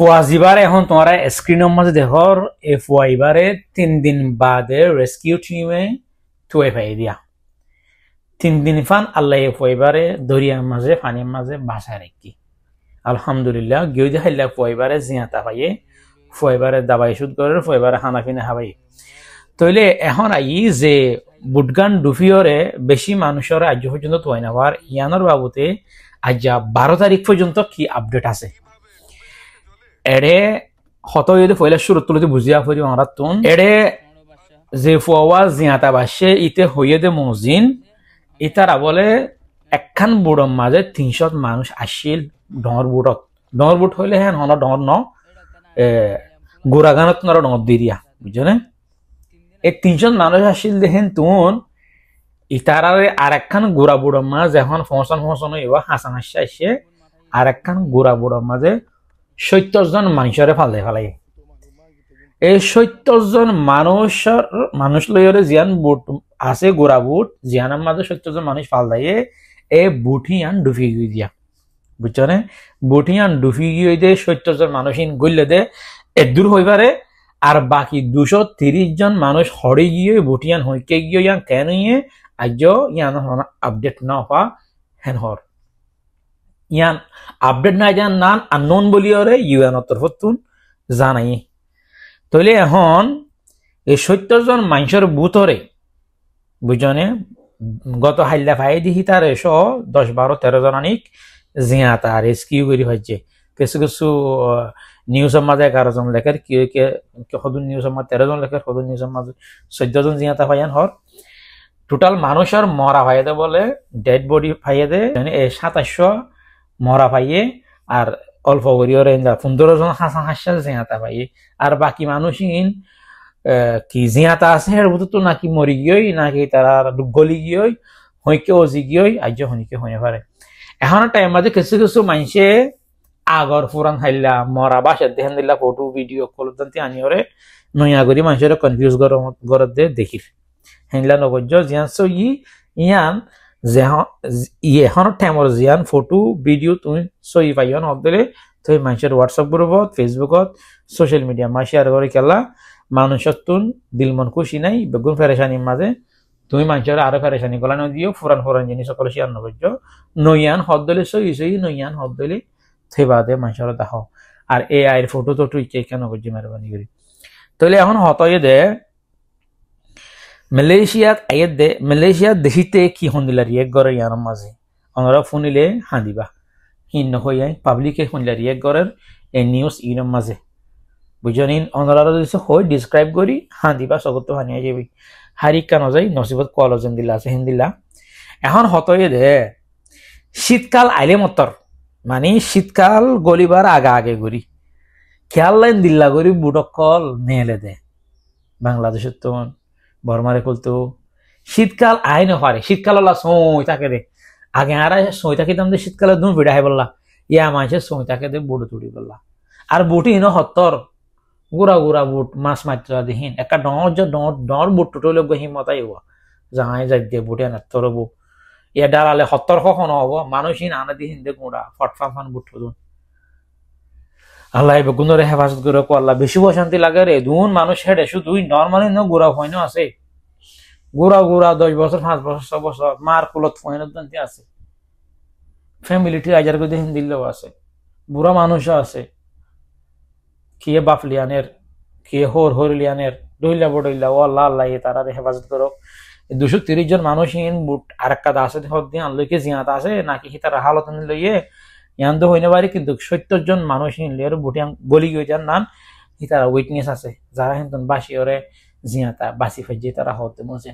ফুয়াজিবারে এখন তোমরা স্ক্রিনের মাঝে দেখর এই ফুয়াইবারে 3 দিন বাদে রেস্কিউ টিমে থুয়ে পাই দিয়া 3 দিন ফান আল্লাহ এই ফুয়াইবারে দরিয়ার মাঝে পানির মাঝে বাসা রেখি আলহামদুলিল্লাহ গিয়ে দেখাইলা ফুয়াইবারে জিয়াতা পাইয়ে ফুয়াইবারে দাবাই শুধ করে ফুয়াইবারে খানা পিনা খাবাই তইলে এখন আই যে বুটগান ডুফিওরে বেশি মানুষের আজ পর্যন্ত তোয়াই না আর ইয়ানোর বাবুতে আজ 12 তারিখ পর্যন্ত কি আপডেট আছে এড়ে হত যদি ফয়লা শুরু তুলতে বুঝিয়া ফরি আমরা তুন এড়ে যে ফুয়া জিয়াতা বাসে ইতে হইয়ে দে মজিন ইতারা বলে একখান বুড়ম মাঝে 300 মানুষ আসিল ডর বুট হইলে হ্যাঁ হন ডর ন গোড়াগানত নর ডর দিরিয়া বুঝছো এই 300 মানুষ আসিল দেখেন তুন ইতারারে আর একখান গোড়া বুড়ম মাঝ এখন ফসন হইবা হাসান হাসা আসে আর একখান গোড়া বুড়ম মাঝে 70 জন মানুষরে ফালাই এই 70 জন মানুষ লইরে জিয়ান বুট আছে গোড়া বুট জিয়ানের মাঝে 70 জন মানুষ ফালাইয়ে এই বুটিয়ান ডুফি গিয়ে দিয়া বুঝছো না বুটিয়ান ডুফি গিয়ে দে 70 জন মানুষ গইলে দে দূর হইবারে আর বাকি 230 জন মানুষ হড়ে গিয়ে বুটিয়ান হইকে গিয়ে ইয়ান কেন ইয়ে আজ ইয়ান আপডেট না হওয়া হেন হর ইয়ান আপডেট নাই জান নান আননোন বলিওরে ইউএন তরফতুন জানাই তইলে এখন এই 70 জন মানুষের বুতরে বুঝনে গত হাইলা ভাই দিহি তার 10 12 13 জন আনিক জিয়াতা রেস্কিউ করি হচ্ছে কিছু কিছু নিউজের মাঝে 11 জন লেখার কি সদুন নিউজের মাঝে 13 জন লেখার সদুন নিউজের মাঝে 14 জন জিয়াতা ভাইয়ান হর টোটাল মানুষের মরা ভাইয়ে দে বলে ডেড বডি ভাইয়ে দে 2700 মরা ভাইয়ে আর অল্প করিও রেঞ্জা 15 জন হাসা জিয়াতা ভাইয়ে আর বাকি মানুষইন কি জিয়াতা আছে এর বুতো নাকি মরি গিয়েই নাকি তারা গলি গিয়েই হইকে ওজি গিয়েই আজ হনিকে হয়ে পারে এখন টাইম মাঝে কিছু কিছু মানুষে আগর পুরান হাইলা মরা বাসা দেখেন দিলা ফটো ভিডিও কল দান্তি আনিওরে নয়া করি মানুষের কনফিউজ গরত দে দেখির হেনলা নবজ্জ জিয়ান সো ইয়ান যে এখন টাইমর জিয়ান ফটো ভিডিও তুমি সই পাইও নদলে তুই মানুষের হোয়াটসঅ্যাপ গ্রুপত ফেসবুকত সোশ্যাল মিডিয়া মা শেয়ার করে খেলা মানুষের তুন দিল মন খুশি নাই বেগুন ফেরেশানির মাঝে তুমি মানুষের আরো ফেরেশানি গলা দিও ফুরান জিনিস সকল শেয়ার নবজ্জ নইয়ান হদলে সই নইয়ান হদলে থেবাদে মানুষের দেখাও আর এআই এর ফটো তো তুই কেন করছি মেহরবানি করি তাহলে এখন হতয়ে দে মালয়েশিয়াত দেখিতে কি হন্দিলা রিয়েক করে ইয়ার মাঝে ওনারা ফোনিলে হাঁদিবা হিন্ন হইয়া পাবলিকে হন্দিলা রিয়েক করার এই নিউজ ইনর মাঝে বুঝনিন ওনারা যদি হয় ডিসক্রাইব করি হাঁদিবা সগত হানিয়া যাবি হারিকা নজাই নসিবত কলজেন দিলা আছে হিন্দিলা এখন হতয়ে দে শীতকাল আইলে মতর মানে শীতকাল গলিবার আগে ঘুরি খেয়াল লাইন দিল্লা করি বুটকল নেলে দে বাংলাদেশের তো বর্মারে খুলতো শীতকাল আই নপারে শীতকাল সই থাকে দে আগে আর সই থাকিতাম দে শীতকালে তুমি ভিড়া হাই বললা ইয়া মাসে সই থাকে দে বুড়ো তুড়ি বললা আর বুটি ইনো হত্তর গুড়া বুট মাছ মাত্রা দেহিন একটা ডর বুট টুটলে হিমতাই হওয়া যাহাই যাই দিয়ে বুটে নাত্তর বু ইয়া ডালালে হত্তর কখন হব মানুষহীন আনা দিহিন দে গুড়া ফটফান বুট টুদুন আল্লাহ বেগুনরে হেফাজত করে আল্লাহ বেশি অশান্তি লাগে রে দুন মানুষ হেডে শুধু নর্মালি ন গুড়া হয় না আছে গুড়া 10 বছর 5 বছর 6 বছর মার কুলত ফয়নত জানতে আছে ফ্যামিলিটি আজার করে দিন দিলেও আছে বুড়া মানুষও আছে কে বাপ লিয়ানের কে হর লিয়ানের দইলা বড়ইলা ও আল্লাহ তারা হেফাজত করো 230 জন মানুষহীন বুট আর একটা আছে হক দিয়ে আনলইকে জিয়াতা আছে নাকি তারা হালত লইয়ে ইয়ান হইনে পারে কিন্তু 70 জন মানুষহীন লিয়ার বুটিয়াং গলি গিয়ে যান নান তারা উইটনেস আছে যারা হিন্দন বাসি ওরে জিয়াতা বাসি ফেজে তারা হতে মজে